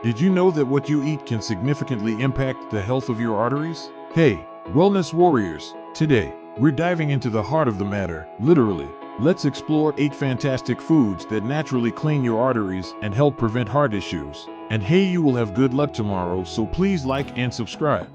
Did you know that what you eat can significantly impact the health of your arteries? Hey, wellness warriors, today we're diving into the heart of the matter, literally. Let's explore 8 fantastic foods that naturally clean your arteries and help prevent heart issues. And hey, you will have good luck tomorrow, so please like and subscribe.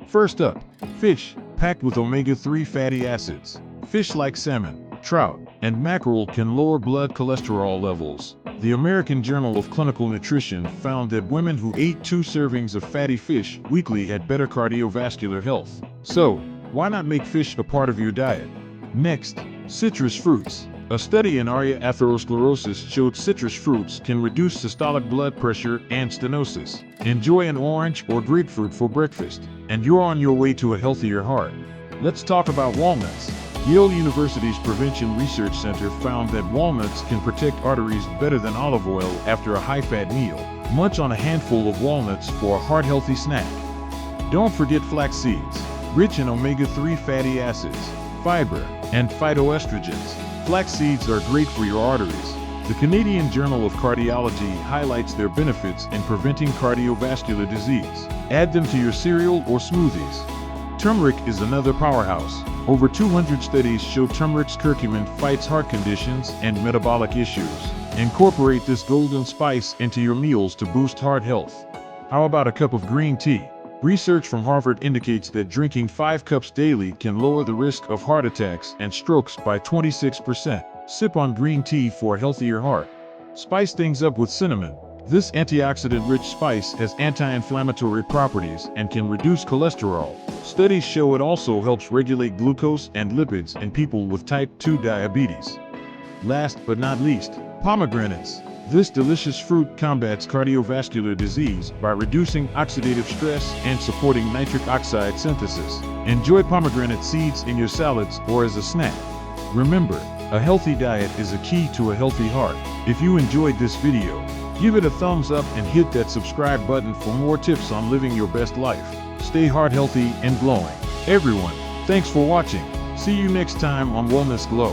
First up, fish, packed with omega-3 fatty acids. Fish like salmon, trout, and mackerel can lower blood cholesterol levels. The American Journal of Clinical Nutrition found that women who ate 2 servings of fatty fish weekly had better cardiovascular health. So, why not make fish a part of your diet? Next, citrus fruits. A study in atherosclerosis showed citrus fruits can reduce systolic blood pressure and stenosis. Enjoy an orange or grapefruit for breakfast, and you're on your way to a healthier heart. Let's talk about walnuts. Yale University's Prevention Research Center found that walnuts can protect arteries better than olive oil after a high-fat meal. Munch on a handful of walnuts for a heart-healthy snack. Don't forget flax seeds, rich in omega-3 fatty acids, fiber, and phytoestrogens. Flax seeds are great for your arteries. The Canadian Journal of Cardiology highlights their benefits in preventing cardiovascular disease. Add them to your cereal or smoothies. Turmeric is another powerhouse. Over 200 studies show turmeric's curcumin fights heart conditions and metabolic issues. Incorporate this golden spice into your meals to boost heart health. How about a cup of green tea? Research from Harvard indicates that drinking 5 cups daily can lower the risk of heart attacks and strokes by 26%. Sip on green tea for a healthier heart. Spice things up with cinnamon. This antioxidant-rich spice has anti-inflammatory properties and can reduce cholesterol. Studies show it also helps regulate glucose and lipids in people with type 2 diabetes. Last but not least, pomegranates. This delicious fruit combats cardiovascular disease by reducing oxidative stress and supporting nitric oxide synthesis. Enjoy pomegranate seeds in your salads or as a snack. Remember, a healthy diet is a key to a healthy heart. If you enjoyed this video, give it a thumbs up and hit that subscribe button for more tips on living your best life. Stay heart healthy and glowing. Everyone, thanks for watching. See you next time on Wellness Glow.